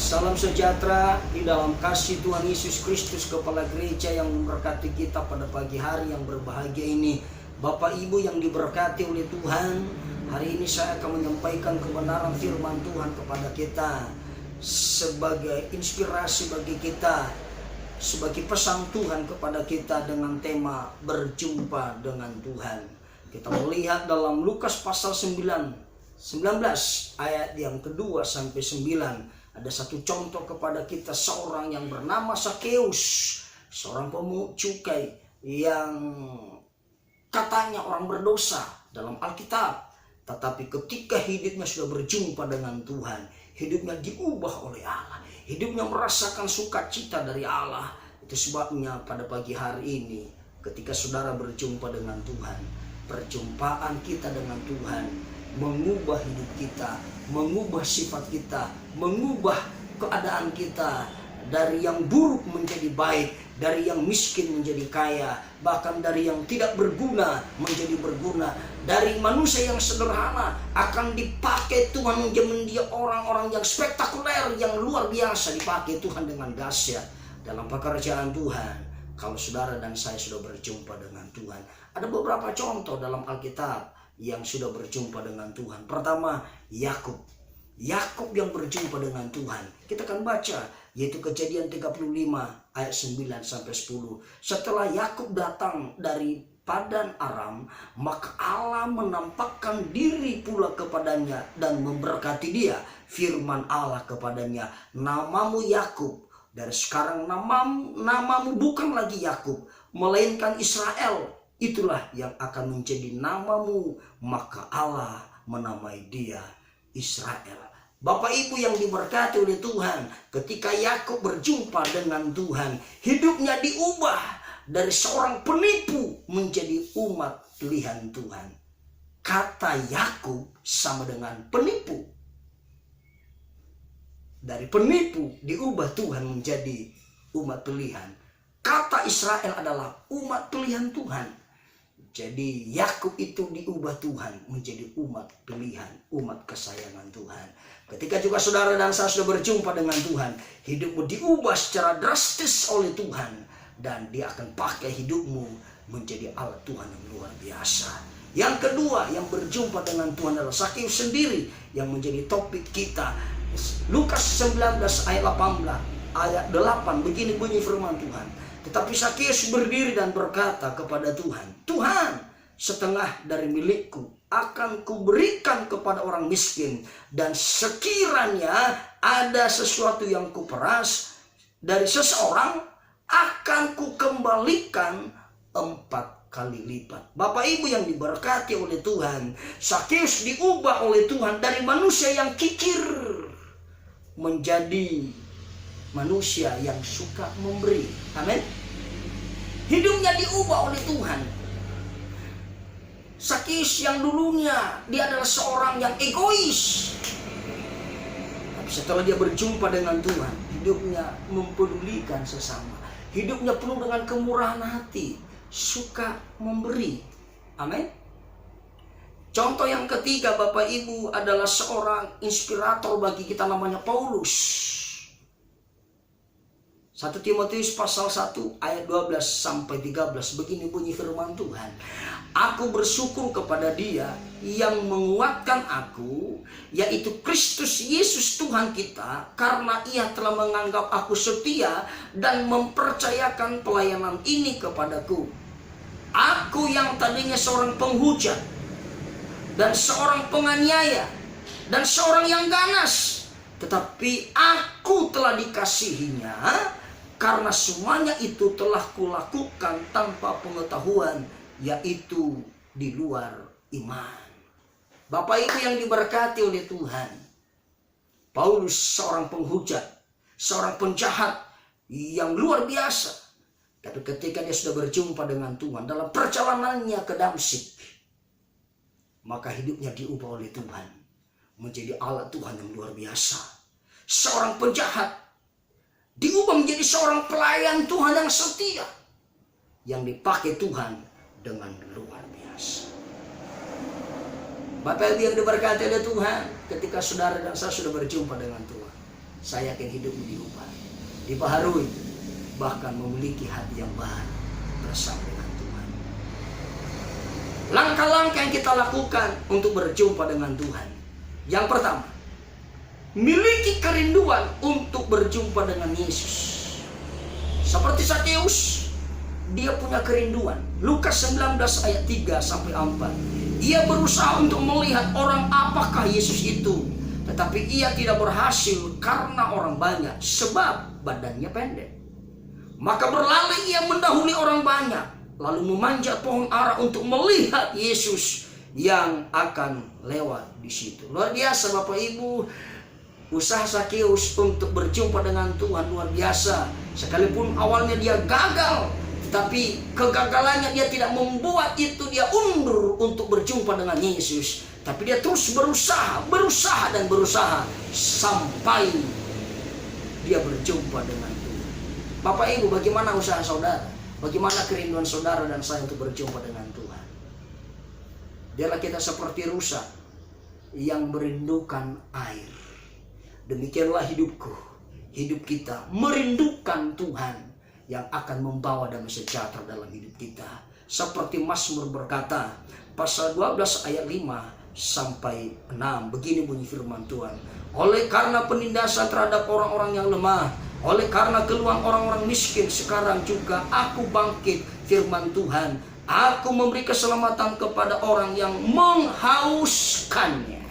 Salam sejahtera di dalam kasih Tuhan Yesus Kristus, Kepala Gereja yang memberkati kita pada pagi hari yang berbahagia ini. Bapak Ibu yang diberkati oleh Tuhan, hari ini saya akan menyampaikan kebenaran firman Tuhan kepada kita sebagai inspirasi bagi kita, sebagai pesan Tuhan kepada kita dengan tema berjumpa dengan Tuhan. Kita melihat dalam Lukas pasal 19 ayat yang kedua sampai 9. Ada satu contoh kepada kita, seorang yang bernama Sakeus, seorang pemungut cukai yang katanya orang berdosa dalam Alkitab. Tetapi ketika hidupnya sudah berjumpa dengan Tuhan, hidupnya diubah oleh Allah, hidupnya merasakan sukacita dari Allah. Itu sebabnya pada pagi hari ini ketika saudara berjumpa dengan Tuhan, perjumpaan kita dengan Tuhan mengubah hidup kita, mengubah sifat kita, mengubah keadaan kita dari yang buruk menjadi baik, dari yang miskin menjadi kaya, bahkan dari yang tidak berguna menjadi berguna, dari manusia yang sederhana akan dipakai Tuhan menjadi orang-orang yang spektakuler, yang luar biasa, dipakai Tuhan dengan dahsyat dalam pekerjaan Tuhan. Kalau saudara dan saya sudah berjumpa dengan Tuhan, ada beberapa contoh dalam Alkitab yang sudah berjumpa dengan Tuhan. Pertama, Yakub yang berjumpa dengan Tuhan. Kita akan baca yaitu Kejadian 35 ayat 9 sampai 10. Setelah Yakub datang dari Padan Aram, maka Allah menampakkan diri pula kepadanya dan memberkati dia. Firman Allah kepadanya, namamu Yakub, dari sekarang namamu bukan lagi Yakub, melainkan Israel. Itulah yang akan menjadi namamu. Maka Allah menamai dia Israel. Bapak Ibu yang diberkati oleh Tuhan, ketika Yakub berjumpa dengan Tuhan, hidupnya diubah dari seorang penipu menjadi umat pilihan Tuhan. Kata Yakub sama dengan penipu. Dari penipu diubah Tuhan menjadi umat pilihan. Kata Israel adalah umat pilihan Tuhan. Jadi Yakub itu diubah Tuhan menjadi umat pilihan, umat kesayangan Tuhan. Ketika juga saudara dan saya sudah berjumpa dengan Tuhan, hidupmu diubah secara drastis oleh Tuhan, dan dia akan pakai hidupmu menjadi alat Tuhan yang luar biasa. Yang kedua, yang berjumpa dengan Tuhan adalah Sakeus sendiri yang menjadi topik kita. Lukas 19 ayat 8, begini bunyi firman Tuhan. Tetapi Sakeus berdiri dan berkata kepada Tuhan, Tuhan, setengah dari milikku akan kuberikan kepada orang miskin, dan sekiranya ada sesuatu yang kuperas dari seseorang, akan kukembalikan 4 kali lipat. Bapak Ibu yang diberkati oleh Tuhan, Sakeus diubah oleh Tuhan dari manusia yang kikir menjadi manusia yang suka memberi. Amin. Hidupnya diubah oleh Tuhan. Sakeus yang dulunya dia adalah seorang yang egois, tapi setelah dia berjumpa dengan Tuhan, hidupnya mempedulikan sesama. Hidupnya penuh dengan kemurahan hati, suka memberi. Amin. Contoh yang ketiga Bapak Ibu adalah seorang inspirator bagi kita, namanya Paulus. 1 Timotius pasal 1 ayat 12 sampai 13, begini bunyi firman Tuhan. Aku bersyukur kepada Dia yang menguatkan aku, yaitu Kristus Yesus Tuhan kita, karena Ia telah menganggap aku setia dan mempercayakan pelayanan ini kepadaku. Aku yang tadinya seorang penghujat dan seorang penganiaya dan seorang yang ganas, tetapi aku telah dikasihinya, karena semuanya itu telah kulakukan tanpa pengetahuan, yaitu di luar iman. Bapak Ibu yang diberkati oleh Tuhan, Paulus seorang penghujat, seorang penjahat yang luar biasa. Tapi ketika dia sudah berjumpa dengan Tuhan dalam perjalanannya ke Damsyik, maka hidupnya diubah oleh Tuhan menjadi alat Tuhan yang luar biasa. Seorang penjahat diubah menjadi seorang pelayan Tuhan yang setia, yang dipakai Tuhan dengan luar biasa. Bapak Ibu yang diberkati oleh Tuhan, ketika saudara dan saya sudah berjumpa dengan Tuhan, saya yakin hidupmu diubah, dibaharui, bahkan memiliki hati yang baru bersama dengan Tuhan. Langkah-langkah yang kita lakukan untuk berjumpa dengan Tuhan. Yang pertama, miliki kerinduan untuk berjumpa dengan Yesus. Seperti Sakeus, dia punya kerinduan. Lukas 19 ayat 3 sampai 4. Ia berusaha untuk melihat orang apakah Yesus itu, tetapi ia tidak berhasil karena orang banyak, sebab badannya pendek. Maka berlari ia mendahului orang banyak, lalu memanjat pohon ara untuk melihat Yesus yang akan lewat di situ. Luar biasa Bapak Ibu, usaha Sakeus untuk berjumpa dengan Tuhan luar biasa. Sekalipun awalnya dia gagal, tetapi kegagalannya dia tidak membuat itu dia undur untuk berjumpa dengan Yesus. Tapi dia terus berusaha sampai dia berjumpa dengan Tuhan. Bapak Ibu, bagaimana usaha saudara? Bagaimana kerinduan saudara dan saya untuk berjumpa dengan Tuhan? Biarlah kita seperti rusa yang merindukan air. Demikianlah hidupku, hidup kita merindukan Tuhan yang akan membawa damai sejahtera dalam hidup kita. Seperti Mazmur berkata, pasal 12 ayat 5 sampai 6, begini bunyi firman Tuhan. Oleh karena penindasan terhadap orang-orang yang lemah, oleh karena keluhan orang-orang miskin, sekarang juga aku bangkit, firman Tuhan. Aku memberi keselamatan kepada orang yang menghauskannya.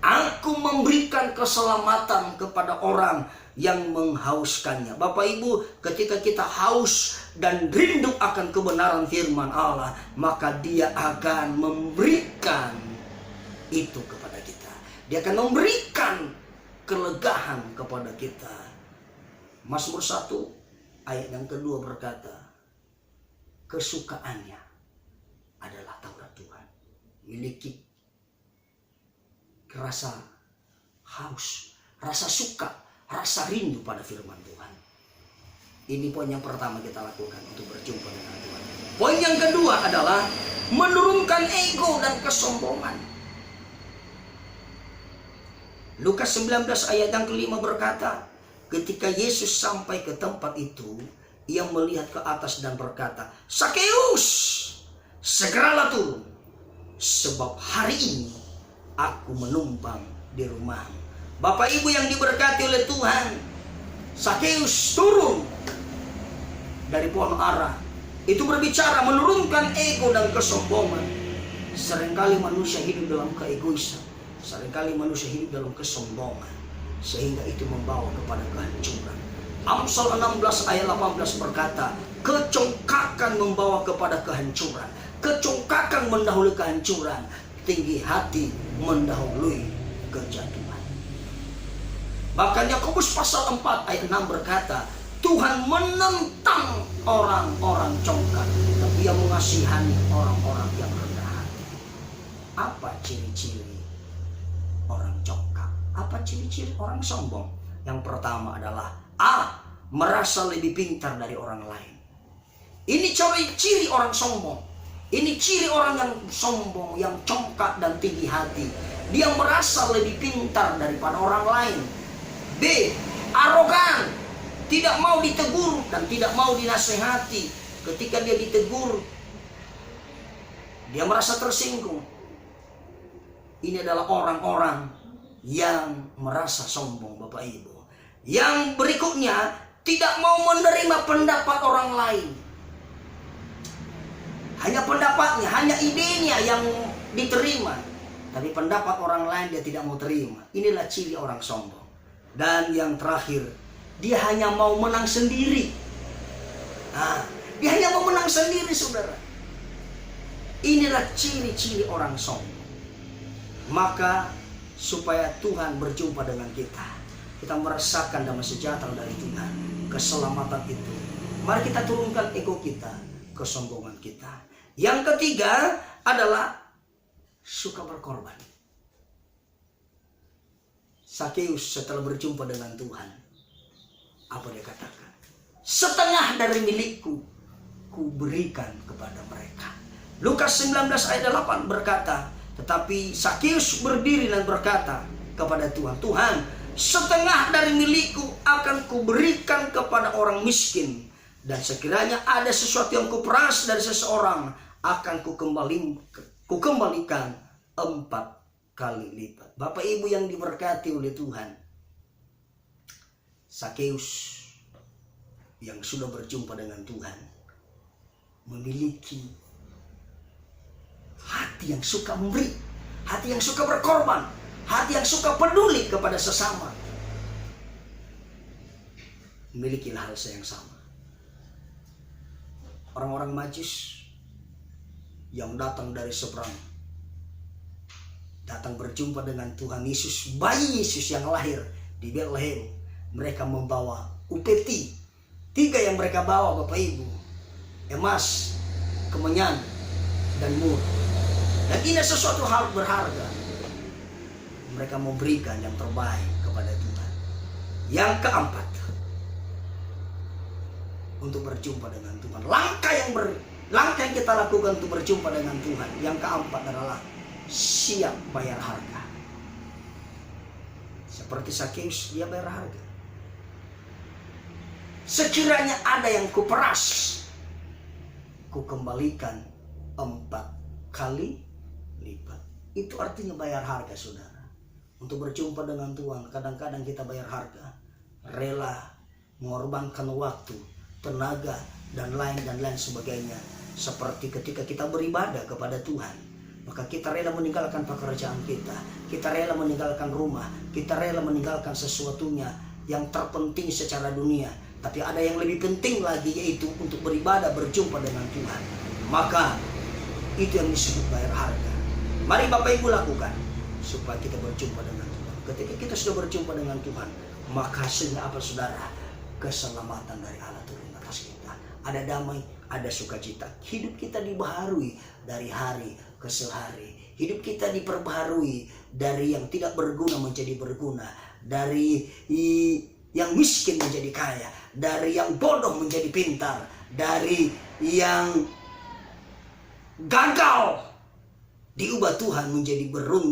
Aku memberikan keselamatan kepada orang yang menghauskannya. Bapak Ibu, ketika kita haus dan rindu akan kebenaran firman Allah, maka Dia akan memberikan itu kepada kita. Dia akan memberikan kelegaan kepada kita. Mazmur 1 ayat yang kedua berkata, kesukaannya adalah Taurat Tuhan. Miliki rasa haus, rasa suka, rasa rindu pada firman Tuhan. Ini poin yang pertama kita lakukan untuk berjumpa dengan Tuhan. Poin yang kedua adalah menurunkan ego dan kesombongan. Lukas 19 ayat yang kelima berkata, ketika Yesus sampai ke tempat itu, ia melihat ke atas dan berkata, Sakeus, segeralah turun, sebab hari ini aku menumpang di rumahmu. Bapak Ibu yang diberkati oleh Tuhan, Sakeus turun dari pohon ara. Itu berbicara menurunkan ego dan kesombongan. Seringkali manusia hidup dalam keegoisan. Seringkali manusia hidup dalam kesombongan, sehingga itu membawa kepada kehancuran. Amsal 16 ayat 18 berkata, kecongkakan membawa kepada kehancuran. Kecongkakan mendahului kehancuran. Tinggi hati mendahului kejatuhan. Bahkan Yakobus pasal 4 ayat 6 berkata, Tuhan menentang orang-orang congkak, tapi Ia mengasihani orang-orang yang rendah hati. Apa ciri-ciri orang congkak? Apa ciri-ciri orang sombong? Yang pertama adalah merasa lebih pintar dari orang lain. Ini ciri orang sombong. Ini ciri orang yang sombong, yang congkak dan tinggi hati. Dia merasa lebih pintar daripada orang lain. B, arogan, tidak mau ditegur dan tidak mau dinasehati. Ketika dia ditegur, dia merasa tersinggung. Ini adalah orang-orang yang merasa sombong, Bapak Ibu. Yang berikutnya, tidak mau menerima pendapat orang lain. Hanya pendapatnya, hanya idenya yang diterima. Tapi pendapat orang lain dia tidak mau terima. Inilah ciri orang sombong. Dan yang terakhir, dia hanya mau menang sendiri. Dia hanya mau menang sendiri, saudara. Inilah ciri-ciri orang sombong. Maka supaya Tuhan berjumpa dengan kita merasakan damai sejahtera dari Tuhan, keselamatan itu, mari kita turunkan ego kita, kesombongan kita. Yang ketiga adalah suka berkorban. Sakeus setelah berjumpa dengan Tuhan, apa dia katakan? Setengah dari milikku ku berikan kepada mereka. Lukas 19 ayat 8 berkata, tetapi Sakeus berdiri dan berkata kepada Tuhan, Tuhan, setengah dari milikku akan kuberikan kepada orang miskin. Dan sekiranya ada sesuatu yang kuperas dari seseorang, akan kukembalikan 4 kali lipat. Bapak Ibu yang diberkati oleh Tuhan, Sakeus yang sudah berjumpa dengan Tuhan memiliki hati yang suka memberi, hati yang suka berkorban, hati yang suka peduli kepada sesama. Milikilah hal yang sama. Orang-orang Majus yang datang dari seberang, datang berjumpa dengan Tuhan Yesus, bayi Yesus yang lahir di Bethlehem. Mereka membawa upeti 3 yang mereka bawa, Bapak Ibu: emas, kemenyan, dan mur. Dan ini sesuatu hal berharga. Mereka memberikan yang terbaik kepada Tuhan. Yang keempat, untuk berjumpa dengan Tuhan. Langkah yang kita lakukan untuk berjumpa dengan Tuhan, yang keempat adalah siap bayar harga. Seperti Sakeus, dia bayar harga. Sekiranya ada yang kuperas, kukembalikan 4 kali lipat. Itu artinya bayar harga, saudara. Untuk berjumpa dengan Tuhan, kadang-kadang kita bayar harga. Rela mengorbankan waktu, tenaga, dan lain sebagainya. Seperti ketika kita beribadah kepada Tuhan, maka kita rela meninggalkan pekerjaan kita, kita rela meninggalkan rumah, kita rela meninggalkan sesuatunya yang terpenting secara dunia. Tapi ada yang lebih penting lagi, yaitu untuk beribadah, berjumpa dengan Tuhan. Maka itu yang disebut bayar harga. Mari Bapak Ibu lakukan supaya kita berjumpa dengan Tuhan. Ketika kita sudah berjumpa dengan Tuhan, maka hasilnya apa, saudara? Keselamatan dari Allah turun atas kita. Ada damai, ada sukacita. Hidup kita dibaharui dari hari ke hari. Hidup kita diperbaharui dari yang tidak berguna menjadi berguna, dari yang miskin menjadi kaya, dari yang bodoh menjadi pintar, dari yang gagal diubah Tuhan menjadi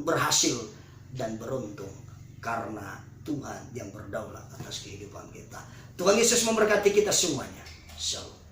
berhasil dan beruntung, karena Tuhan yang berdaulat atas kehidupan kita. Tuhan Yesus memberkati kita semuanya. Shalom.